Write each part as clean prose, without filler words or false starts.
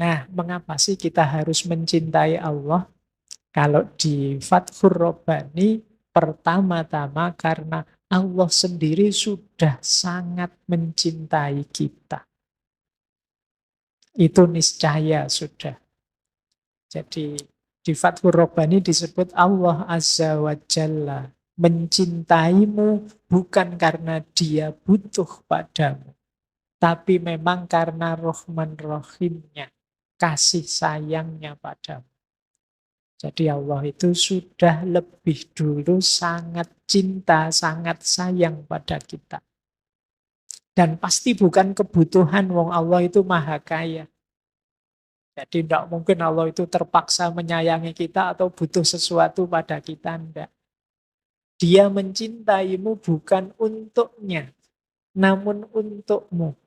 Nah, mengapa sih kita harus mencintai Allah? Kalau di Fathur Rabbani, pertama-tama karena Allah sendiri sudah sangat mencintai kita. Itu niscaya sudah. Jadi di Fathur Rabbani disebut Allah Azza wa Jalla mencintaimu bukan karena dia butuh padamu, tapi memang karena Rahman Rahimnya, kasih sayangnya padamu. Jadi Allah itu sudah lebih dulu sangat cinta, sangat sayang pada kita. Dan pasti bukan kebutuhan, wong Allah itu maha kaya. Jadi tidak mungkin Allah itu terpaksa menyayangi kita atau butuh sesuatu pada kita, tidak. Dia mencintaimu bukan untuknya, namun untukmu.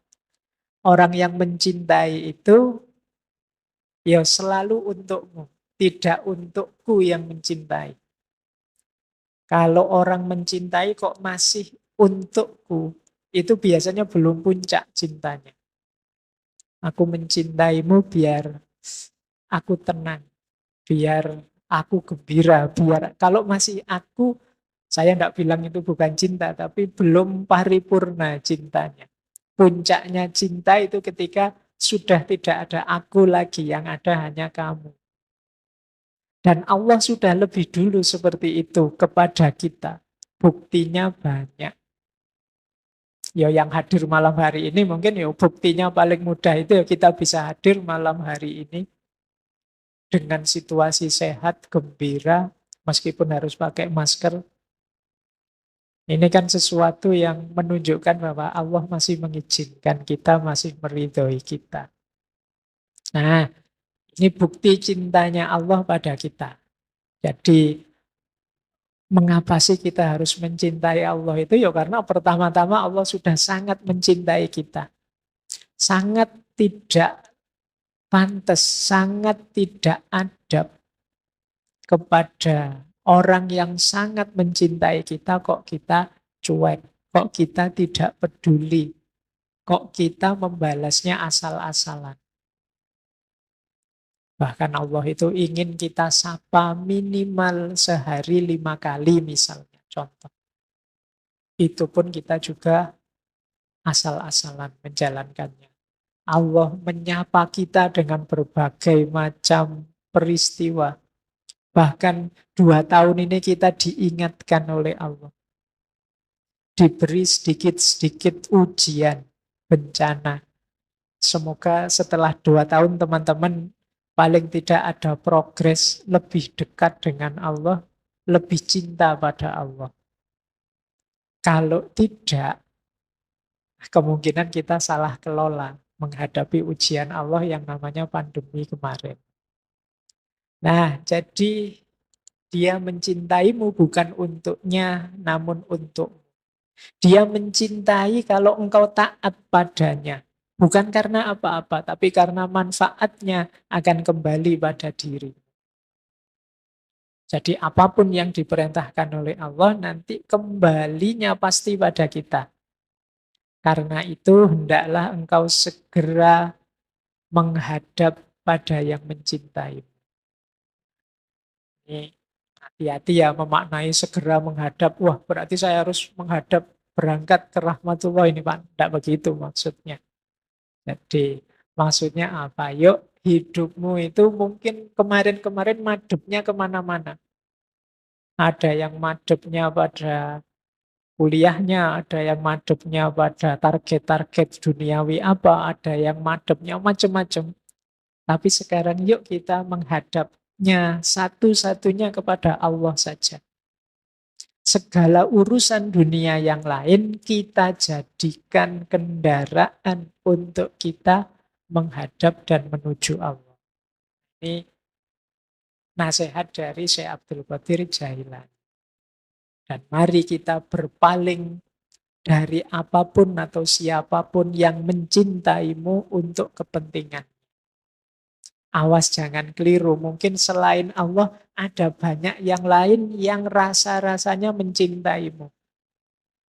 Orang yang mencintai itu ya selalu untukmu, tidak untukku yang mencintai. Kalau orang mencintai kok masih untukku, itu biasanya belum puncak cintanya. Aku mencintaimu biar aku tenang, biar aku gembira, biar kalau masih aku, saya tidak bilang itu bukan cinta, tapi belum paripurna cintanya. Puncaknya cinta itu ketika sudah tidak ada aku lagi, yang ada hanya kamu. Dan Allah sudah lebih dulu seperti itu kepada kita. Buktinya banyak. Ya yang hadir malam hari ini mungkin ya buktinya paling mudah itu ya kita bisa hadir malam hari ini dengan situasi sehat, gembira, meskipun harus pakai masker. Ini kan sesuatu yang menunjukkan bahwa Allah masih mengizinkan kita, masih meridhoi kita. Nah, ini bukti cintanya Allah pada kita. Jadi, mengapa sih kita harus mencintai Allah itu? Ya karena pertama-tama Allah sudah sangat mencintai kita. Sangat tidak pantas, sangat tidak adab kepada orang yang sangat mencintai kita kok kita cuek, kok kita tidak peduli, kok kita membalasnya asal-asalan. Bahkan Allah itu ingin kita sapa minimal sehari 5 kali misalnya, contoh. Itu pun kita juga asal-asalan menjalankannya. Allah menyapa kita dengan berbagai macam peristiwa. Bahkan 2 tahun ini kita diingatkan oleh Allah. Diberi sedikit-sedikit ujian, bencana. Semoga setelah 2 tahun teman-teman paling tidak ada progres lebih dekat dengan Allah, lebih cinta pada Allah. Kalau tidak, kemungkinan kita salah kelola menghadapi ujian Allah yang namanya pandemi kemarin. Nah, jadi dia mencintaimu bukan untuknya, namun untukmu. Dia mencintai kalau engkau taat padanya. Bukan karena apa-apa, tapi karena manfaatnya akan kembali pada diri. Jadi apapun yang diperintahkan oleh Allah nanti kembalinya pasti pada kita. Karena itu hendaklah engkau segera menghadap pada yang mencintai. Ini hati-hati ya memaknai segera menghadap. Wah, berarti saya harus menghadap berangkat ke rahmatullah ini Pak. Tidak begitu maksudnya. Jadi maksudnya apa? Yuk hidupmu itu mungkin kemarin-kemarin madepnya kemana-mana. Ada yang madepnya pada kuliahnya, ada yang madepnya pada target-target duniawi apa, ada yang madepnya macam-macam. Tapi sekarang yuk kita menghadapnya satu-satunya kepada Allah saja. Segala urusan dunia yang lain kita jadikan kendaraan untuk kita menghadap dan menuju Allah. Ini nasihat dari Syekh Abdul Qadir Jailani. Dan mari kita berpaling dari apapun atau siapapun yang mencintaimu untuk kepentingan. Awas jangan keliru, mungkin selain Allah ada banyak yang lain yang rasa-rasanya mencintaimu.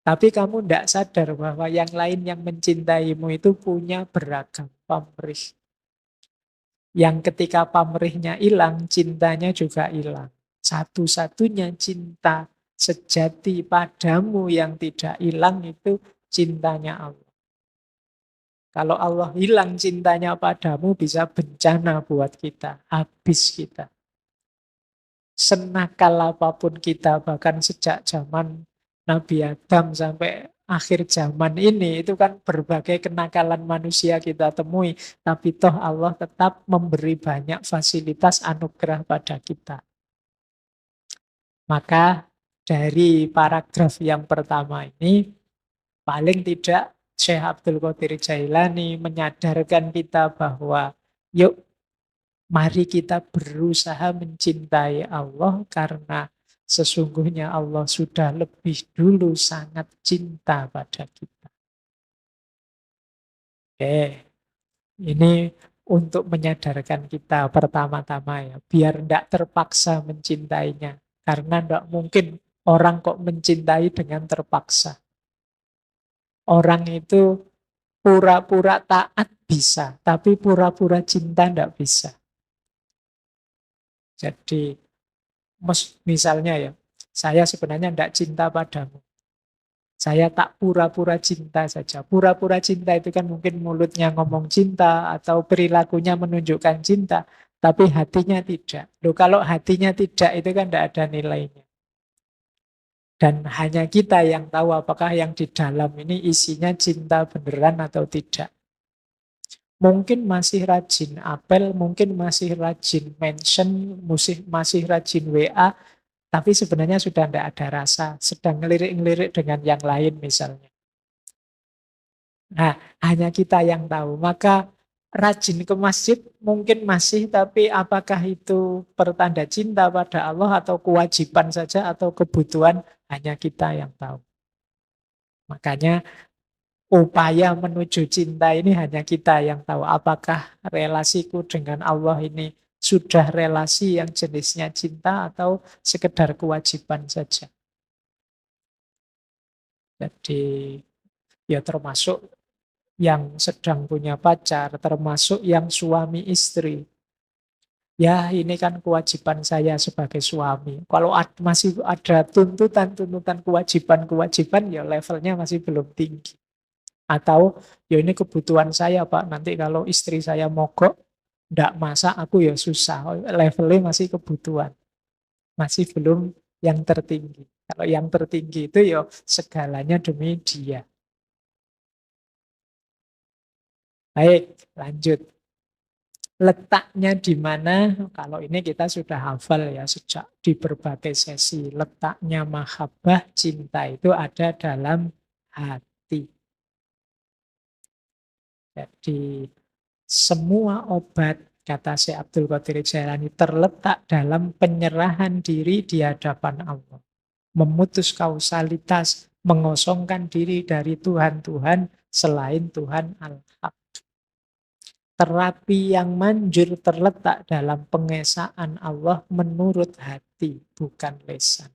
Tapi kamu tidak sadar bahwa yang lain yang mencintaimu itu punya beragam pamrih. Yang ketika pamrihnya hilang, cintanya juga hilang. Satu-satunya cinta sejati padamu yang tidak hilang itu cintanya Allah. Kalau Allah hilang cintanya padamu, bisa bencana buat kita, habis kita. Senakal apapun kita, bahkan sejak zaman Nabi Adam sampai akhir zaman ini, itu kan berbagai kenakalan manusia kita temui. Tapi toh Allah tetap memberi banyak fasilitas anugerah pada kita. Maka dari paragraf yang pertama ini, paling tidak Syekh Abdul Qadir Jailani menyadarkan kita bahwa yuk mari kita berusaha mencintai Allah karena sesungguhnya Allah sudah lebih dulu sangat cinta pada kita. Oke, ini untuk menyadarkan kita pertama-tama ya, biar tidak terpaksa mencintainya. Karena tidak mungkin orang kok mencintai dengan terpaksa. Orang itu pura-pura taat bisa, tapi pura-pura cinta tidak bisa. Jadi misalnya ya, saya sebenarnya tidak cinta padamu. Saya tak pura-pura cinta saja. Pura-pura cinta itu kan mungkin mulutnya ngomong cinta atau perilakunya menunjukkan cinta, tapi hatinya tidak. Loh, kalau hatinya tidak itu kan tidak ada nilainya. Dan hanya kita yang tahu apakah yang di dalam ini isinya cinta beneran atau tidak. Mungkin masih rajin apel, mungkin masih rajin mention, masih rajin WA, tapi sebenarnya sudah tidak ada rasa, sedang ngelirik-ngelirik dengan yang lain misalnya. Nah, hanya kita yang tahu. Maka rajin ke masjid mungkin masih, tapi apakah itu pertanda cinta pada Allah atau kewajiban saja atau kebutuhan, hanya kita yang tahu. Makanya upaya menuju cinta ini hanya kita yang tahu. Apakah relasiku dengan Allah ini sudah relasi yang jenisnya cinta atau sekedar kewajiban saja. Jadi ya termasuk yang sedang punya pacar, termasuk yang suami istri. Ya ini kan kewajiban saya sebagai suami. Kalau masih ada tuntutan-tuntutan kewajiban-kewajiban, ya levelnya masih belum tinggi. Atau ya ini kebutuhan saya Pak, nanti kalau istri saya mogok, ndak masak aku ya susah. Levelnya masih kebutuhan, masih belum yang tertinggi. Kalau yang tertinggi itu ya segalanya demi dia. Baik, lanjut. Letaknya di mana? Kalau ini kita sudah hafal ya sejak di berbagai sesi. Letaknya mahabbah, cinta itu ada dalam hati. Jadi semua obat, kata Syekh Abdul Qadir Jailani, terletak dalam penyerahan diri di hadapan Allah. Memutus kausalitas, mengosongkan diri dari Tuhan-Tuhan selain Tuhan Al-Haq. Terapi yang manjur terletak dalam pengesaan Allah menurut hati, bukan lisan.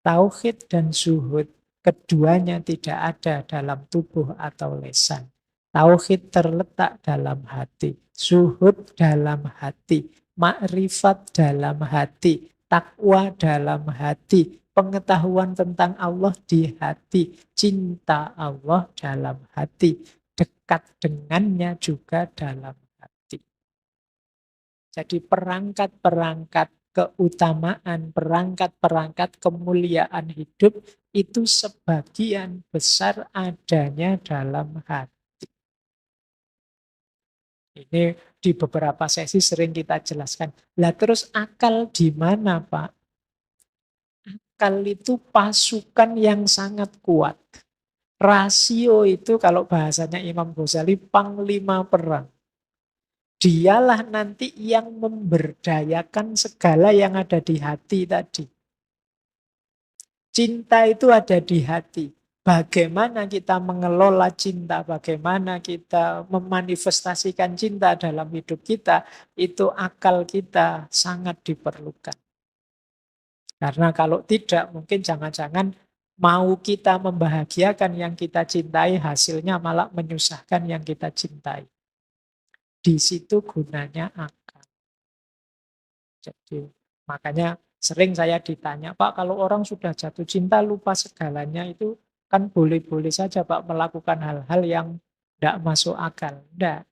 Tauhid dan zuhud, keduanya tidak ada dalam tubuh atau lisan. Tauhid terletak dalam hati, zuhud dalam hati, makrifat dalam hati, takwa dalam hati, pengetahuan tentang Allah di hati, cinta Allah dalam hati, dekat dengannya juga dalam hati. Jadi perangkat-perangkat keutamaan, perangkat-perangkat kemuliaan hidup itu sebagian besar adanya dalam hati. Ini di beberapa sesi sering kita jelaskan. Lah terus akal di mana, Pak? Akal itu pasukan yang sangat kuat. Rasio itu kalau bahasanya Imam Ghazali panglima perang. Dialah nanti yang memberdayakan segala yang ada di hati tadi. Cinta itu ada di hati. Bagaimana kita mengelola cinta, bagaimana kita memanifestasikan cinta dalam hidup kita, itu akal kita sangat diperlukan. Karena kalau tidak, mungkin jangan-jangan mau kita membahagiakan yang kita cintai, hasilnya malah menyusahkan yang kita cintai. Di situ gunanya akal. Jadi makanya sering saya ditanya, Pak, kalau orang sudah jatuh cinta lupa segalanya itu kan boleh-boleh saja Pak melakukan hal-hal yang tidak masuk akal. Tidak.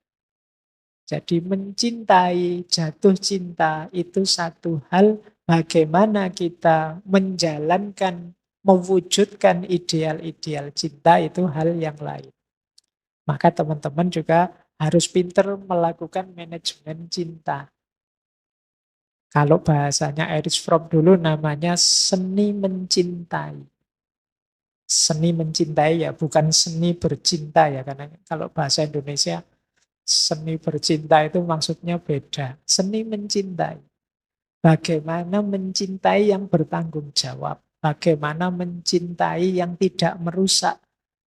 Jadi mencintai, jatuh cinta itu satu hal, bagaimana kita menjalankan, mewujudkan ideal-ideal cinta itu hal yang lain. Maka teman-teman juga harus pinter melakukan manajemen cinta. Kalau bahasanya Erich Fromm dulu namanya seni mencintai. Seni mencintai ya, bukan seni bercinta ya. Karena kalau bahasa Indonesia seni bercinta itu maksudnya beda. Seni mencintai. Bagaimana mencintai yang bertanggung jawab. Bagaimana mencintai yang tidak merusak.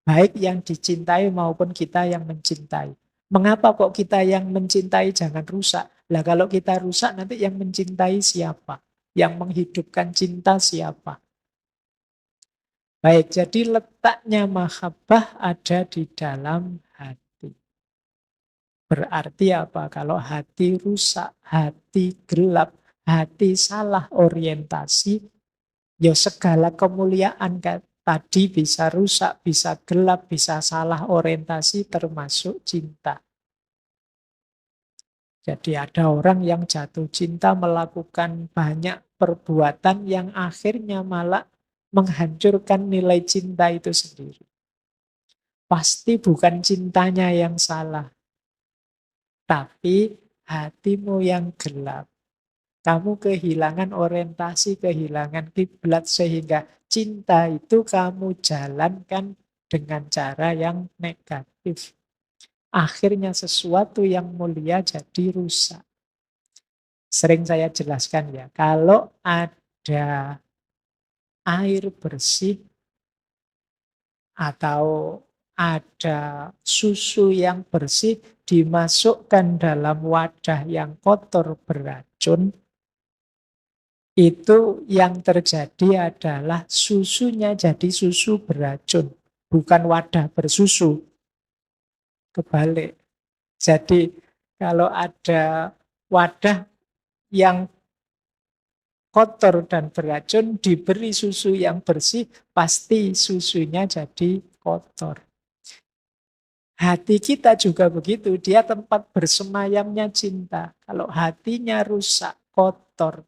Baik yang dicintai maupun kita yang mencintai. Mengapa kok kita yang mencintai jangan rusak? Lah kalau kita rusak nanti yang mencintai siapa? Yang menghidupkan cinta siapa? Baik, jadi letaknya mahabbah ada di dalam hati. Berarti apa? Kalau hati rusak, hati gelap, hati salah orientasi, ya segala kemuliaan kan tadi bisa rusak, bisa gelap, bisa salah orientasi termasuk cinta. Jadi ada orang yang jatuh cinta melakukan banyak perbuatan yang akhirnya malah menghancurkan nilai cinta itu sendiri. Pasti bukan cintanya yang salah, tapi hatimu yang gelap. Kamu kehilangan orientasi, kehilangan kiblat sehingga cinta itu kamu jalankan dengan cara yang negatif. Akhirnya sesuatu yang mulia jadi rusak. Sering saya jelaskan ya, kalau ada air bersih atau ada susu yang bersih dimasukkan dalam wadah yang kotor beracun, itu yang terjadi adalah susunya jadi susu beracun, bukan wadah bersusu. Kebalik. Jadi kalau ada wadah yang kotor dan beracun diberi susu yang bersih, pasti susunya jadi kotor. Hati kita juga begitu, dia tempat bersemayamnya cinta. Kalau hatinya rusak, kotor,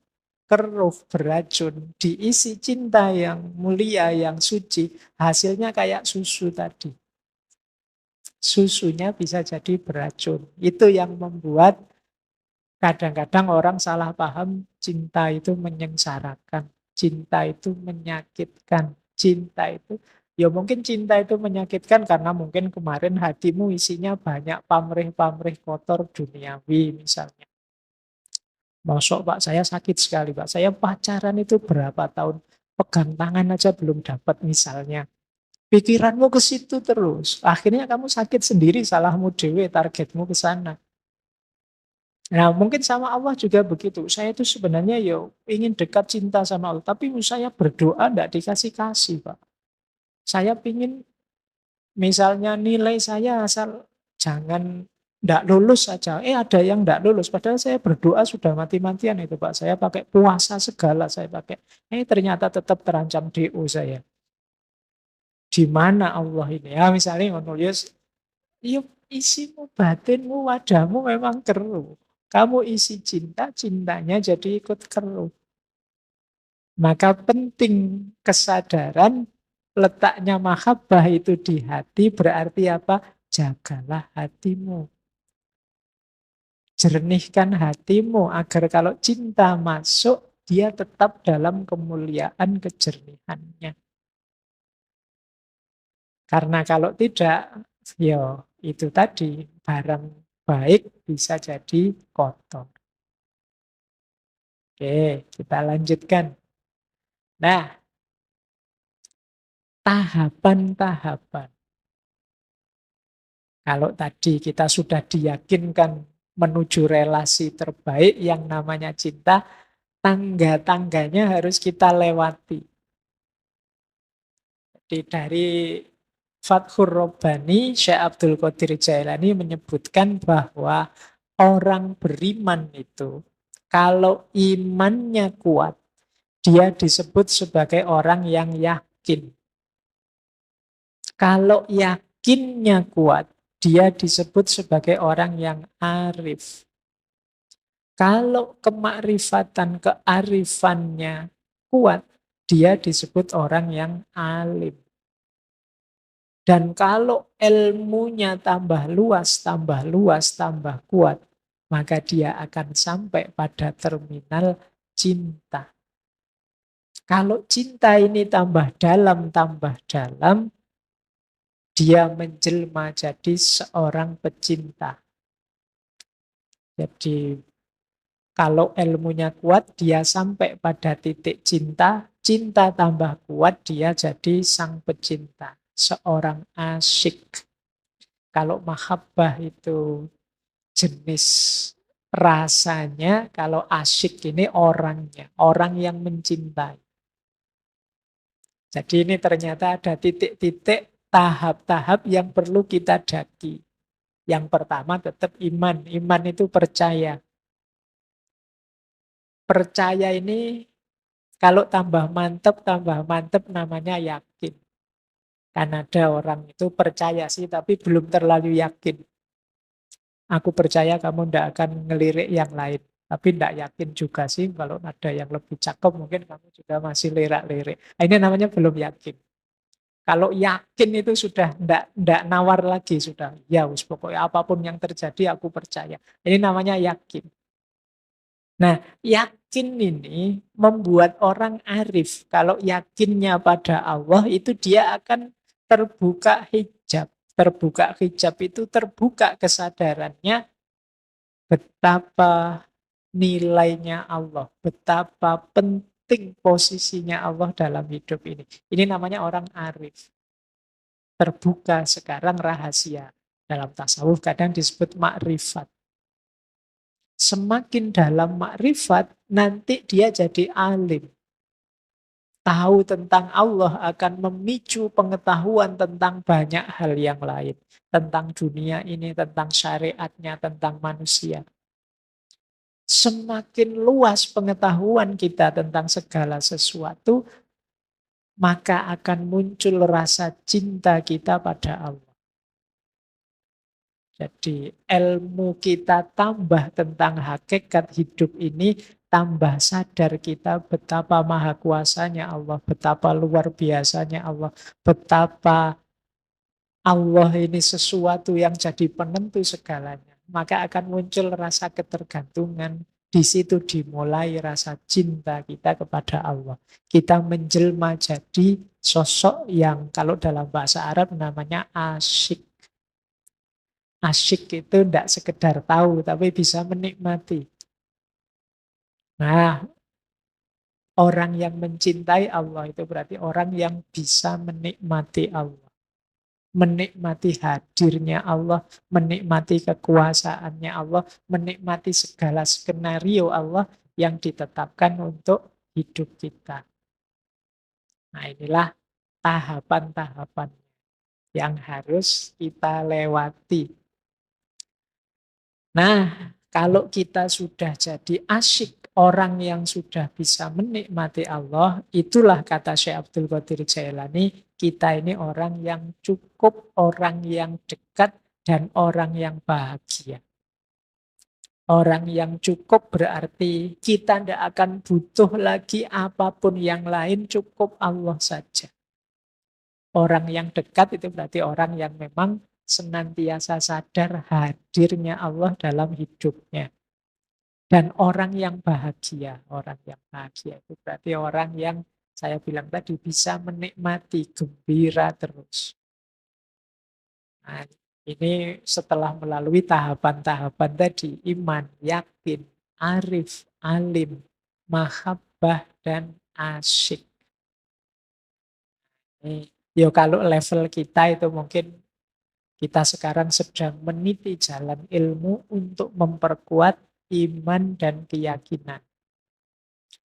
keruh, beracun, diisi cinta yang mulia, yang suci, hasilnya kayak susu tadi. Susunya bisa jadi beracun. Itu yang membuat kadang-kadang orang salah paham cinta itu menyengsarakan, cinta itu menyakitkan, cinta itu ya mungkin cinta itu menyakitkan karena mungkin kemarin hatimu isinya banyak pamrih-pamrih kotor duniawi misalnya. Masuk Pak, saya sakit sekali Pak. Saya pacaran itu berapa tahun, pegang tangan aja belum dapat misalnya. Pikiranmu ke situ terus. Akhirnya kamu sakit sendiri, salahmu dewe, targetmu ke sana. Nah, mungkin sama Allah juga begitu. Saya itu sebenarnya ya ingin dekat cinta sama Allah. Tapi saya berdoa tidak dikasih-kasih, Pak. Saya ingin misalnya nilai saya asal jangan tidak lulus saja. Ada yang tidak lulus. Padahal saya berdoa sudah mati-matian itu, Pak. Saya pakai puasa segala saya pakai. Ternyata tetap terancam DO saya. Di mana Allah ini? Ya misalnya menulis, yuk isimu, batinmu, wadahmu memang keruh. Kamu isi cinta, cintanya jadi ikut keruh. Maka penting kesadaran letaknya mahabbah itu di hati berarti apa? Jagalah hatimu. Jernihkan hatimu agar kalau cinta masuk, dia tetap dalam kemuliaan kejernihannya. Karena kalau tidak, ya itu tadi, barang baik bisa jadi kotor. Oke, kita lanjutkan. Nah, tahapan-tahapan. Kalau tadi kita sudah diyakinkan menuju relasi terbaik yang namanya cinta, tangga-tangganya harus kita lewati. Jadi dari Fathur Rabbani, Syekh Abdul Qadir Jailani menyebutkan bahwa Orang beriman itu, kalau imannya kuat, dia disebut sebagai orang yang yakin. Kalau yakinnya kuat, dia disebut sebagai orang yang arif. Kalau kemakrifatan, kearifannya kuat, dia disebut orang yang alim. Dan kalau ilmunya tambah luas, tambah luas, tambah kuat, maka dia akan sampai pada terminal cinta. Kalau cinta ini tambah dalam, dia menjelma jadi seorang pecinta. Jadi kalau ilmunya kuat, dia sampai pada titik cinta. Cinta tambah kuat, dia jadi sang pecinta. Seorang asyik. Kalau mahabbah itu jenis rasanya, kalau asyik ini orangnya. Orang yang mencintai. Jadi ini ternyata ada titik-titik tahap-tahap yang perlu kita daki. Yang pertama tetap iman. Iman itu percaya. Percaya ini kalau tambah mantep namanya yakin. Kan ada orang itu percaya sih tapi belum terlalu yakin. Aku percaya kamu ndak akan ngelirik yang lain. Tapi ndak yakin juga sih kalau ada yang lebih cakep mungkin kamu juga masih lirak-lirik. Nah, ini namanya belum yakin. Kalau yakin itu sudah ndak nawar lagi sudah. Ya wis pokoknya apapun yang terjadi aku percaya. Ini namanya yakin. Nah, yakin ini membuat orang arif. Kalau yakinnya pada Allah itu dia akan terbuka hijab. Terbuka hijab itu terbuka kesadarannya betapa nilainya Allah, betapa penting posisinya Allah dalam hidup ini. Ini namanya orang arif. Terbuka sekarang rahasia. Dalam tasawuf kadang disebut makrifat. Semakin dalam makrifat, nanti dia jadi alim. Tahu tentang Allah akan memicu pengetahuan tentang banyak hal yang lain. Tentang dunia ini, tentang syariatnya, tentang manusia. Semakin luas pengetahuan kita tentang segala sesuatu, maka akan muncul rasa cinta kita pada Allah. Jadi ilmu kita tambah tentang hakikat hidup ini, tambah sadar kita betapa maha kuasanya Allah, betapa luar biasanya Allah, betapa Allah ini sesuatu yang jadi penentu segalanya. Maka akan muncul rasa ketergantungan. Di situ dimulai rasa cinta kita kepada Allah. Kita menjelma jadi sosok yang kalau dalam bahasa Arab namanya asyik. Asyik itu tidak sekedar tahu, tapi bisa menikmati. Nah, orang yang mencintai Allah itu berarti orang yang bisa menikmati Allah. Menikmati hadirnya Allah, menikmati kekuasaannya Allah, menikmati segala skenario Allah yang ditetapkan untuk hidup kita. Nah, inilah tahapan-tahapan yang harus kita lewati. Nah, kalau kita sudah jadi asyik, orang yang sudah bisa menikmati Allah, itulah kata Syekh Abdul Qadir Jailani, kita ini orang yang cukup, orang yang dekat, dan orang yang bahagia. Orang yang cukup berarti kita tidak akan butuh lagi apapun yang lain, cukup Allah saja. Orang yang dekat itu berarti orang yang memang senantiasa sadar hadirnya Allah dalam hidupnya. Dan orang yang bahagia itu berarti orang yang saya bilang tadi bisa menikmati, gembira terus. Nah, ini setelah melalui tahapan-tahapan tadi, iman, yakin, arif, alim, mahabbah, dan asyik. Ini, yo kalau level kita itu mungkin kita sekarang sedang meniti jalan ilmu untuk memperkuat iman dan keyakinan.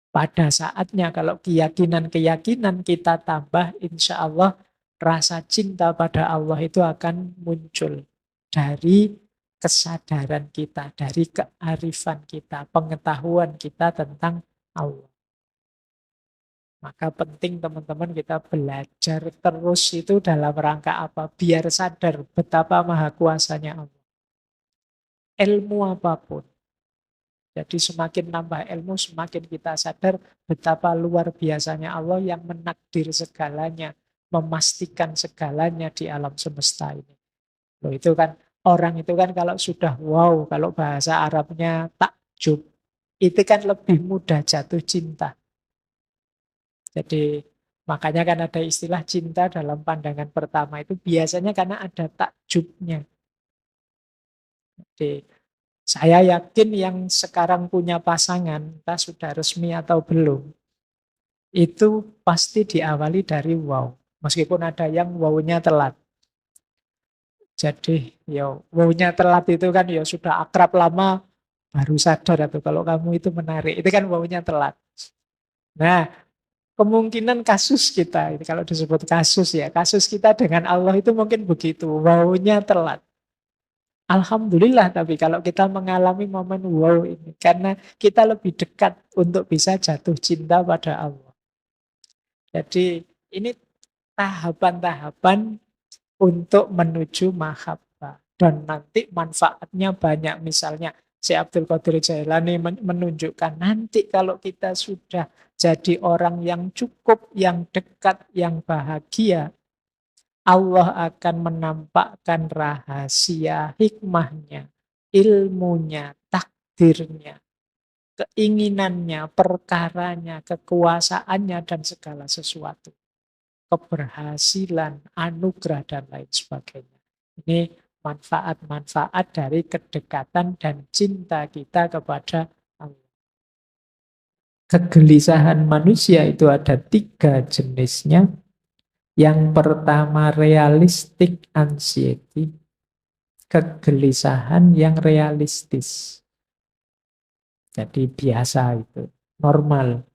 Pada saatnya kalau keyakinan-keyakinan kita tambah, insya Allah rasa cinta pada Allah itu akan muncul dari kesadaran kita, dari kearifan kita, pengetahuan kita tentang Allah. Maka penting teman-teman kita belajar terus itu dalam rangka apa? Biar sadar betapa maha kuasanya Allah. Ilmu apapun. Jadi semakin nambah ilmu, semakin kita sadar betapa luar biasanya Allah yang menakdir segalanya, memastikan segalanya di alam semesta ini. Loh, itu kan orang itu kan kalau sudah wow, kalau bahasa Arabnya takjub, itu kan lebih mudah jatuh cinta. Jadi makanya kan ada istilah cinta dalam pandangan pertama itu biasanya karena ada takjubnya. Jadi saya yakin yang sekarang punya pasangan, entah sudah resmi atau belum, itu pasti diawali dari wow. Meskipun ada yang wow-nya telat. Jadi ya wow-nya telat itu kan ya sudah akrab lama baru sadar atau kalau kamu itu menarik. Itu kan wow-nya telat. Nah, kemungkinan kasus kita, ini kalau disebut kasus ya, kasus kita dengan Allah itu mungkin begitu, wow-nya telat. Alhamdulillah, tapi kalau kita mengalami momen wow ini, karena kita lebih dekat untuk bisa jatuh cinta pada Allah. Jadi ini tahapan-tahapan untuk menuju mahabbah. Dan nanti manfaatnya banyak. Misalnya Syekh Abdul Qadir Jailani menunjukkan nanti kalau kita sudah jadi orang yang cukup, yang dekat, yang bahagia, Allah akan menampakkan rahasia hikmahnya, ilmunya, takdirnya, keinginannya, perkaranya, kekuasaannya, dan segala sesuatu. Keberhasilan, anugerah, dan lain sebagainya. Ini manfaat-manfaat dari kedekatan dan cinta kita kepada Allah. Kegelisahan manusia itu ada 3 jenisnya. Yang pertama realistic anxiety, kegelisahan yang realistis. Jadi biasa itu, normal.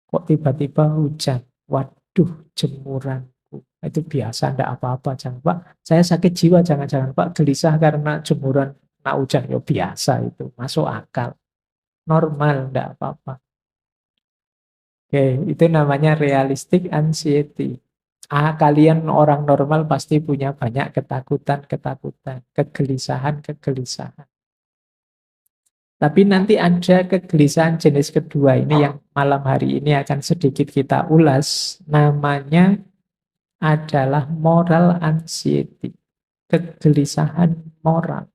Kok tiba-tiba hujan? Waduh, jemuranku. Itu biasa, enggak apa-apa. Jangan, Pak, saya sakit jiwa, jangan-jangan, Pak, gelisah karena jemuran kena hujan. Ya biasa itu, masuk akal. Normal, enggak apa-apa. Oke, itu namanya realistic anxiety. Kalian orang normal pasti punya banyak ketakutan-ketakutan, kegelisahan-kegelisahan. Tapi nanti ada kegelisahan jenis kedua ini yang malam hari ini akan sedikit kita ulas. Namanya adalah moral anxiety, kegelisahan moral.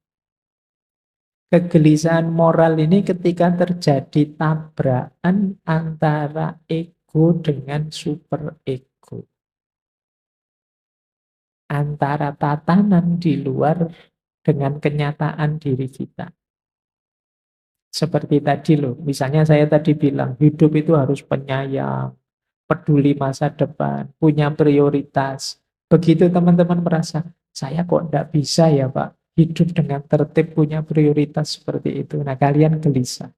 Kegelisahan moral ini ketika terjadi tabrakan antara ego dengan super ego. Antara tatanan di luar dengan kenyataan diri kita. Seperti tadi loh, misalnya saya tadi bilang, hidup itu harus penyayang, peduli masa depan, punya prioritas. Begitu teman-teman merasa, saya kok enggak bisa ya Pak, hidup dengan tertib, punya prioritas seperti itu. Nah, kalian gelisah.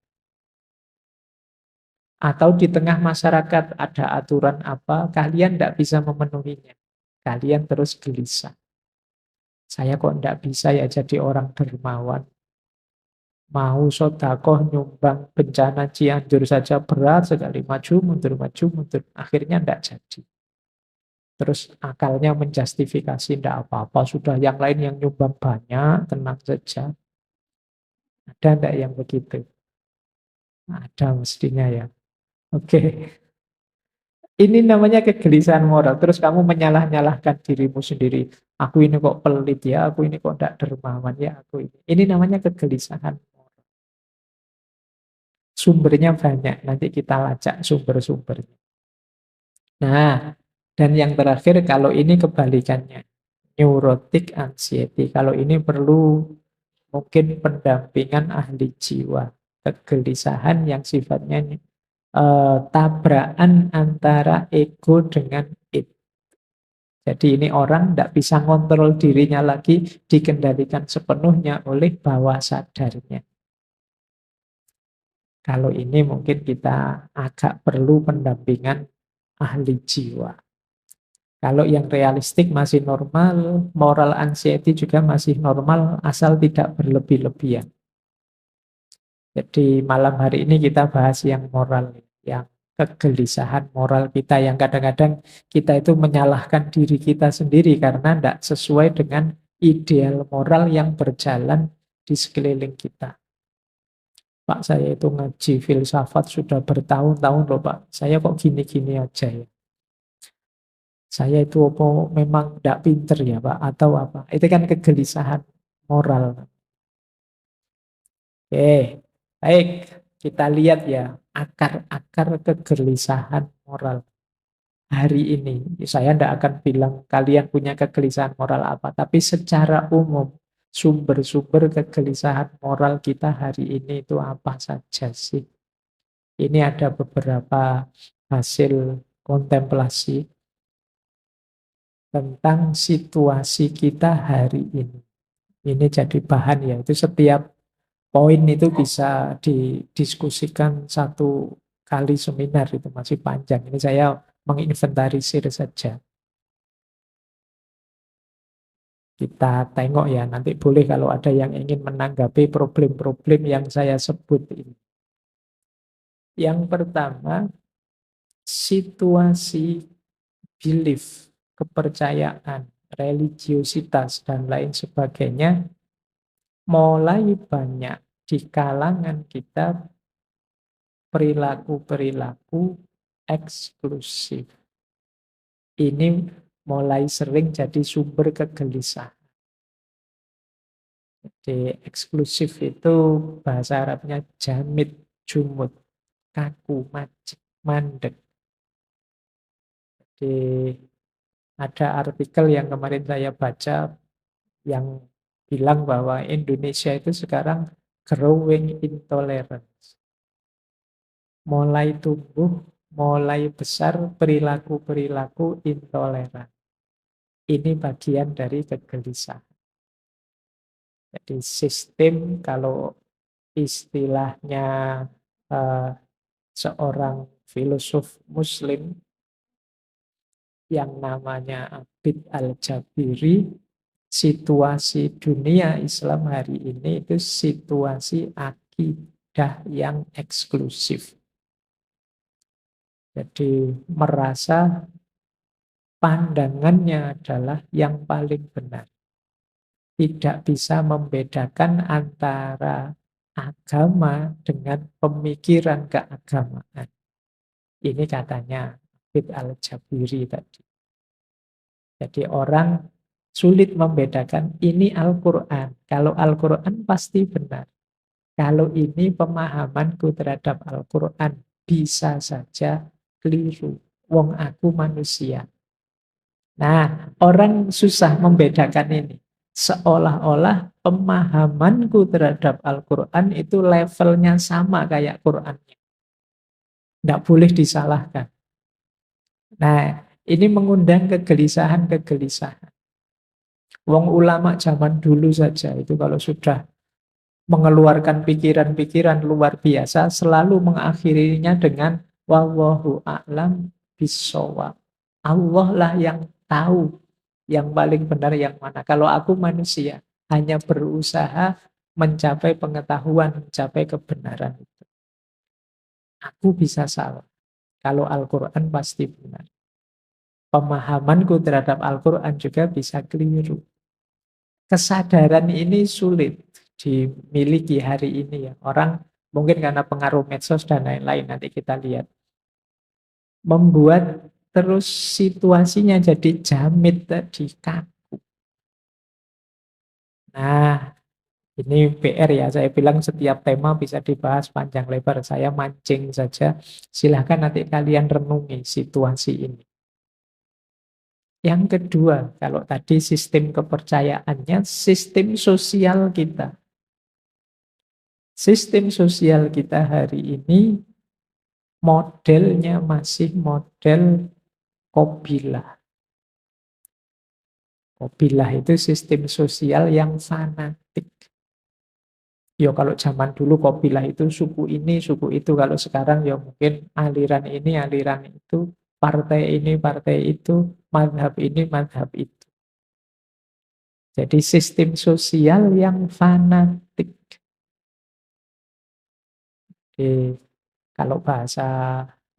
Atau di tengah masyarakat ada aturan apa, kalian enggak bisa memenuhinya. Kalian terus gelisah. Saya kok enggak bisa ya jadi orang dermawan. Mau sodakoh nyumbang bencana Cianjur saja berat sekali. Maju mundur. Akhirnya enggak jadi. Terus akalnya menjustifikasi enggak apa-apa. Sudah yang lain yang nyumbang banyak, tenang saja. Ada enggak yang begitu? Ada mestinya ya. Oke. Ini namanya kegelisahan moral. Terus kamu menyalah-nyalahkan dirimu sendiri. Aku ini kok pelit ya, aku ini kok enggak dermawan ya, aku ini. Ini namanya kegelisahan. Sumbernya banyak, nanti kita lacak sumber-sumbernya. Nah, dan yang terakhir kalau ini kebalikannya, neurotic anxiety. Kalau ini perlu mungkin pendampingan ahli jiwa, kegelisahan yang sifatnya tabrakan antara ego dengan id. Jadi ini orang tidak bisa ngontrol dirinya lagi, dikendalikan sepenuhnya oleh bawah sadarnya. Kalau ini mungkin kita agak perlu pendampingan ahli jiwa. Kalau yang realistik masih normal, moral anxiety juga masih normal, asal tidak berlebih-lebihan. Jadi malam hari ini kita bahas yang moral, yang kegelisahan moral kita, yang kadang-kadang kita itu menyalahkan diri kita sendiri karena tidak sesuai dengan ideal moral yang berjalan di sekeliling kita. Pak, saya itu ngaji filsafat sudah bertahun-tahun loh Pak, saya kok gini-gini aja ya. Saya itu apa memang tidak pinter ya Pak, atau apa? Itu kan kegelisahan moral. Oke, baik. Kita lihat ya, akar-akar kegelisahan moral hari ini. Saya tidak akan bilang kalian punya kegelisahan moral apa, tapi secara umum, sumber-sumber kegelisahan moral kita hari ini itu apa saja sih? Ini ada beberapa hasil kontemplasi tentang situasi kita hari ini. Ini jadi bahan ya, itu setiap poin itu bisa didiskusikan satu kali seminar, itu masih panjang. Ini saya menginventarisir saja. Kita tengok ya, nanti boleh kalau ada yang ingin menanggapi problem-problem yang saya sebut ini. Yang pertama, situasi belief, kepercayaan, religiositas, dan lain sebagainya mulai banyak di kalangan kita perilaku-perilaku eksklusif. Ini mulai sering jadi sumber kegelisahan. Jadi eksklusif itu bahasa Arabnya jamid, jumud, kaku, majik, mandek. Jadi ada artikel yang kemarin saya baca yang bilang bahwa Indonesia itu sekarang growing intolerance. Mulai tumbuh, mulai besar perilaku-perilaku intoleran. Ini bagian dari kegelisahan. Jadi sistem kalau istilahnya eh, seorang filosof Muslim yang namanya Abid Al-Jabiri, situasi dunia Islam hari ini itu situasi akidah yang eksklusif. Jadi merasa pandangannya adalah yang paling benar. Tidak bisa membedakan antara agama dengan pemikiran keagamaan. Ini katanya Abid Al-Jabiri tadi. Jadi orang sulit membedakan ini Al-Quran. Kalau Al-Quran pasti benar. Kalau ini pemahamanku terhadap Al-Quran bisa saja keliru. Wong aku manusia. Nah, orang susah membedakan ini. Seolah-olah pemahamanku terhadap Al-Quran itu levelnya sama kayak Qurannya. Tidak boleh disalahkan. Nah, ini mengundang kegelisahan-kegelisahan. Wong ulama zaman dulu saja itu kalau sudah mengeluarkan pikiran-pikiran luar biasa selalu mengakhirinya dengan wallahu a'lam bissawab. Allah lah yang tahu yang paling benar yang mana. Kalau aku manusia hanya berusaha mencapai pengetahuan, mencapai kebenaran itu. Aku bisa salah. Kalau Al-Quran pasti benar. Pemahamanku terhadap Al-Quran juga bisa keliru. Kesadaran ini sulit dimiliki hari ini ya. Orang mungkin karena pengaruh medsos dan lain-lain, nanti kita lihat. Membuat terus situasinya jadi jamit tadi, kaku. Nah, ini PR ya, saya bilang setiap tema bisa dibahas panjang lebar. Saya mancing saja, silahkan nanti kalian renungi situasi ini. Yang kedua, kalau tadi sistem kepercayaannya, sistem sosial kita. Sistem sosial kita hari ini modelnya masih model Qabilah. Qabilah itu sistem sosial yang fanatik. Ya kalau zaman dulu Qabilah itu suku ini, suku itu. Kalau sekarang ya mungkin aliran ini, aliran itu. partai ini, partai itu, mazhab ini, mazhab itu. Jadi sistem sosial yang fanatik. Jadi, kalau bahasa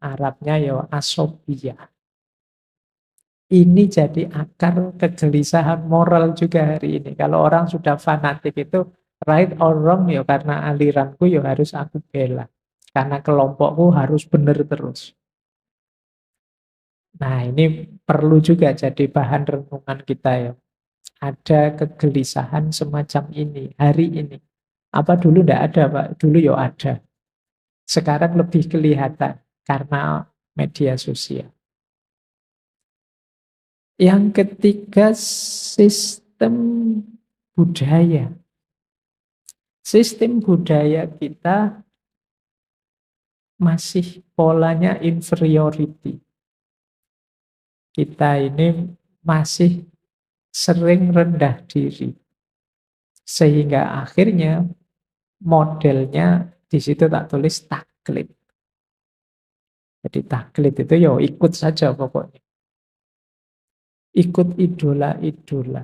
Arabnya ya asobiyah. Ini jadi akar kegelisahan moral juga hari ini. Kalau orang sudah fanatik itu right or wrong ya karena aliranku ya harus aku bela. Karena kelompokku harus benar terus. Nah ini perlu juga jadi bahan renungan kita ya. Ada kegelisahan semacam ini hari ini. Apa dulu tidak ada Pak? Dulu ya ada. Sekarang lebih kelihatan karena media sosial. Yang ketiga, sistem budaya. Sistem budaya kita masih polanya inferiority. Kita ini masih sering rendah diri. Sehingga akhirnya modelnya di situ tak tulis taklid. Jadi taklid itu ya ikut saja pokoknya. Ikut idola-idola.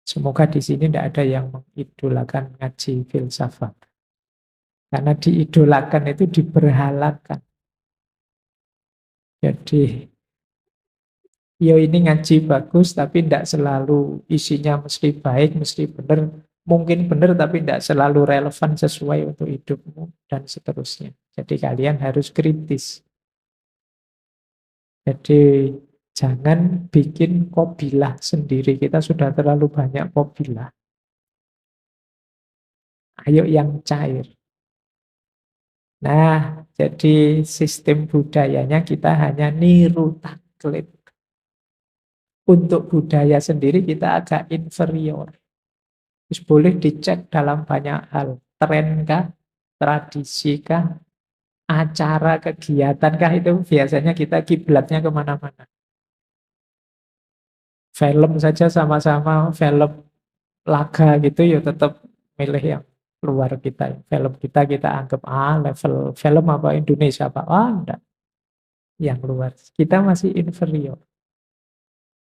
Semoga di sini tidak ada yang mengidolakan ngaji filsafat. Karena diidolakan itu diberhalakan. Jadi, yo ini ngaji bagus, tapi tidak selalu isinya mesti baik, mesti benar. Mungkin benar, tapi tidak selalu relevan sesuai untuk hidupmu, dan seterusnya. Jadi kalian harus kritis. Jadi jangan bikin kobilah sendiri. Kita sudah terlalu banyak kobilah. Ayo yang cair. Nah, jadi sistem budayanya kita hanya niru taklid. Untuk budaya sendiri kita agak inferior. Terus boleh dicek dalam banyak hal. Tren kah? Tradisi kah? Acara, kegiatan kah? Itu biasanya kita kiblatnya kemana-mana. Film saja sama-sama film laga gitu ya tetap milih yang luar kita. Film kita anggap level film apa Indonesia apa? Enggak. Yang luar. Kita masih inferior.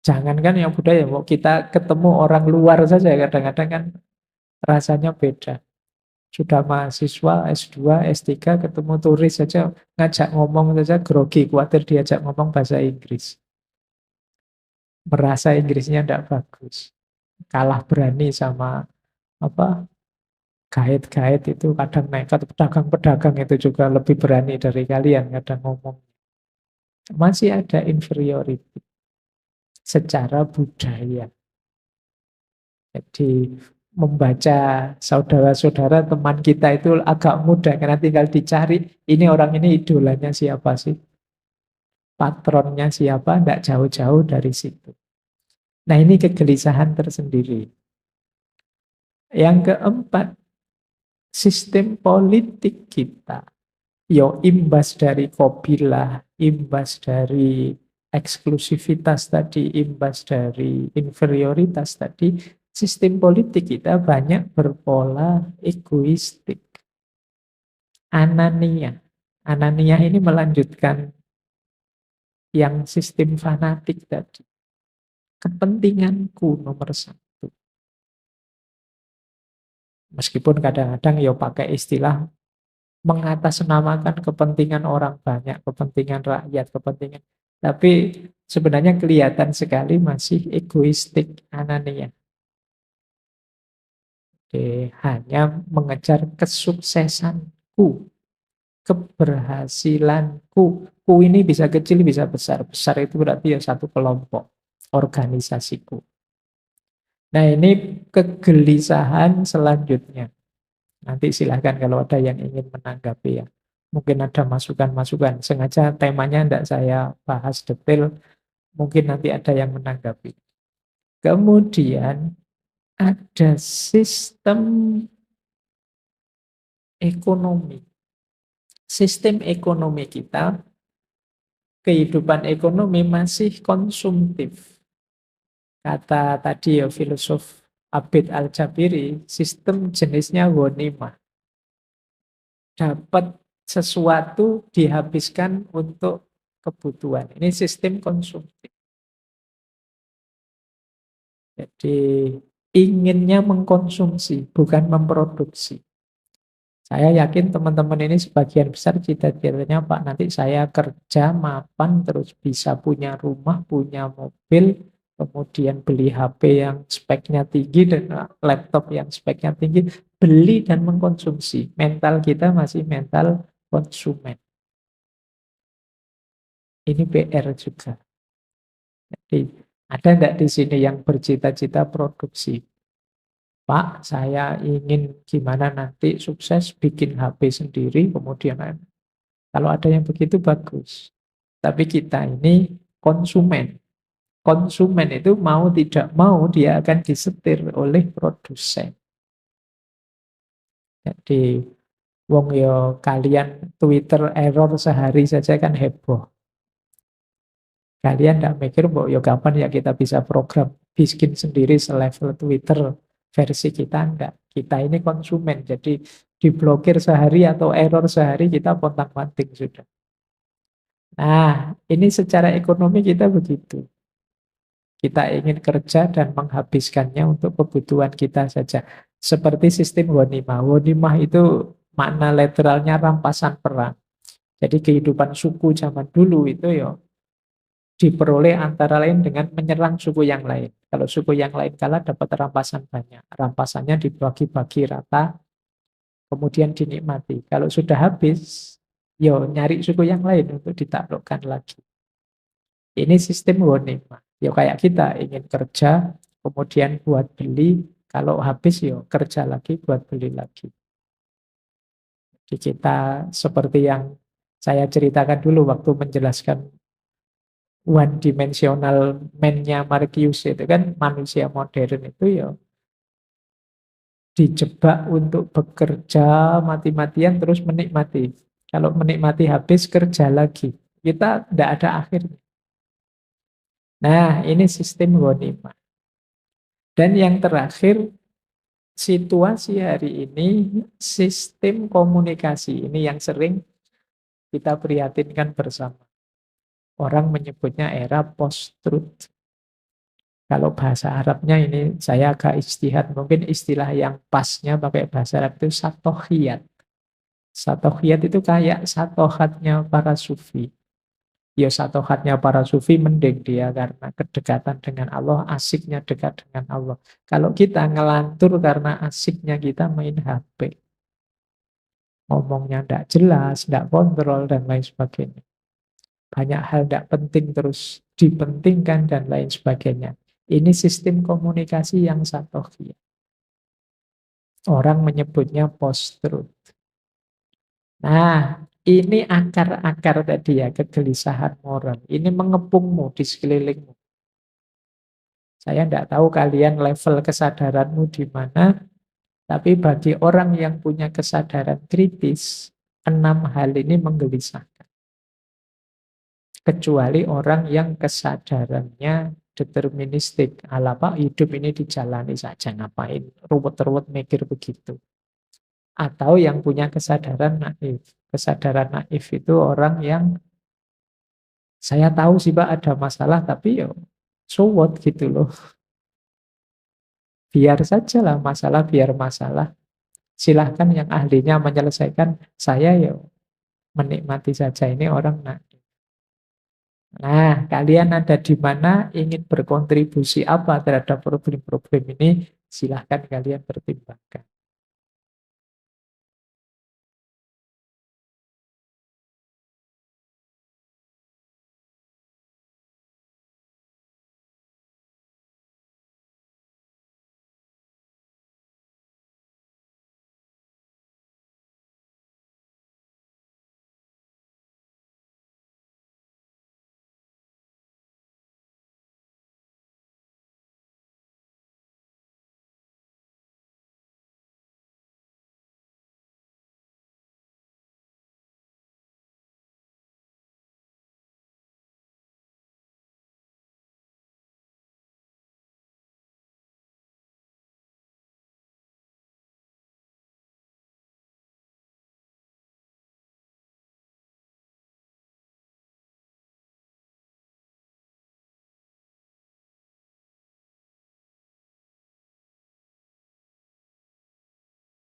Jangankan yang budaya, mau kita ketemu orang luar saja kadang-kadang kan rasanya beda. Sudah mahasiswa S2, S3 ketemu turis saja ngajak ngomong saja grogi, khawatir diajak ngomong bahasa Inggris. Merasa Inggrisnya tidak bagus. Kalah berani sama apa guide-guide itu kadang nekat, pedagang-pedagang itu juga lebih berani dari kalian kadang ngomong. Masih ada inferiority secara budaya. Jadi membaca saudara-saudara teman kita itu agak mudah karena tinggal dicari ini orang ini idolanya siapa sih, patronnya siapa, tidak jauh-jauh dari situ. Nah ini kegelisahan tersendiri. Yang keempat, sistem politik kita. Yo imbas dari kopilah, imbas dari eksklusivitas tadi, imbas dari inferioritas tadi, sistem politik kita banyak berpola egoistik. Anania. Anania ini melanjutkan yang sistem fanatik tadi. Kepentinganku nomor satu. Meskipun kadang-kadang ya pakai istilah mengatasnamakan kepentingan orang banyak, kepentingan rakyat, kepentingan. Tapi sebenarnya kelihatan sekali masih egoistik anania. Hanya mengejar kesuksesanku, keberhasilanku. Ku ini bisa kecil, bisa besar. Besar itu berarti ya satu kelompok, organisasiku. Nah ini kegelisahan selanjutnya. Nanti silahkan kalau ada yang ingin menanggapi ya. Mungkin ada masukan-masukan. Sengaja temanya tidak saya bahas detail. Mungkin nanti ada yang menanggapi. Kemudian ada sistem ekonomi. Sistem ekonomi kita, kehidupan ekonomi masih konsumtif. Kata tadi ya filosof Abid Al-Jabiri, sistem jenisnya ghanimah. Dapat sesuatu dihabiskan untuk kebutuhan. Ini sistem konsumtif. Jadi inginnya mengkonsumsi, bukan memproduksi. Saya yakin teman-teman ini sebagian besar cita-citanya Pak, nanti saya kerja, mapan, terus bisa punya rumah, punya mobil, kemudian beli HP yang speknya tinggi dan laptop yang speknya tinggi, beli dan mengkonsumsi. Mental kita masih mental konsumen. Ini PR juga. Jadi ada enggak di sini yang bercita-cita produksi? Pak, saya ingin gimana nanti sukses bikin HP sendiri, kemudian kalau ada yang begitu bagus. Tapi kita ini konsumen. Konsumen itu mau tidak mau dia akan disetir oleh produsen. Jadi wong yo kalian Twitter error sehari saja kan heboh. Kalian tidak mikir bahwa ya kapan ya kita bisa program bikin sendiri selevel Twitter versi kita enggak. Kita ini konsumen, jadi diblokir sehari atau error sehari kita pontang-panting sudah. Nah, ini secara ekonomi kita begitu. Kita ingin kerja dan menghabiskannya untuk kebutuhan kita saja. Seperti sistem Wonimah. Wonimah itu makna literalnya rampasan perang. Jadi kehidupan suku zaman dulu itu ya diperoleh antara lain dengan menyerang suku yang lain. Kalau suku yang lain kalah dapat rampasan banyak. Rampasannya dibagi-bagi rata, kemudian dinikmati. Kalau sudah habis, yo nyari suku yang lain untuk ditaklukkan lagi. Ini sistem Wonima. Yo kayak kita ingin kerja, kemudian buat beli, kalau habis yo kerja lagi buat beli lagi. Jadi kita seperti yang saya ceritakan dulu waktu menjelaskan one dimensional man-nya Marcuse itu kan manusia modern itu ya dijebak untuk bekerja mati-matian terus menikmati. Kalau menikmati habis kerja lagi. Kita tidak ada akhirnya. Nah, ini sistem ghanimah. Dan yang terakhir, situasi hari ini, sistem komunikasi. Ini yang sering kita prihatinkan bersama. Orang menyebutnya era post-truth. Kalau bahasa Arabnya ini saya agak ijtihad, mungkin istilah yang pasnya pakai bahasa Arab itu satohiyat. Satohiyat itu kayak satohatnya para sufi. Ya satohatnya para sufi mending dia karena kedekatan dengan Allah, asiknya dekat dengan Allah. Kalau kita ngelantur karena asiknya kita main HP. Ngomongnya tidak jelas, tidak kontrol, dan lain sebagainya. Banyak hal tidak penting terus dipentingkan dan lain sebagainya. Ini sistem komunikasi yang satohiyat. Orang menyebutnya post-truth. Nah, ini akar-akar tadi ya, kegelisahan moral. Ini mengepungmu di sekelilingmu. Saya tidak tahu kalian level kesadaranmu di mana, tapi bagi orang yang punya kesadaran kritis, 6 hal ini menggelisahkan. Kecuali orang yang kesadarannya deterministik. Ala Pak, hidup ini dijalani saja, ngapain ruwet-ruwet mikir begitu. Atau yang punya kesadaran naif. Kesadaran naif itu orang yang saya tahu sih Pak ada masalah, tapi yo so what gitu loh. Biar saja lah masalah, biar masalah. Silahkan yang ahlinya menyelesaikan, saya yo menikmati saja. Ini orang naif. Nah, kalian ada di mana, ingin berkontribusi apa terhadap problem-problem ini, silahkan kalian pertimbangkan.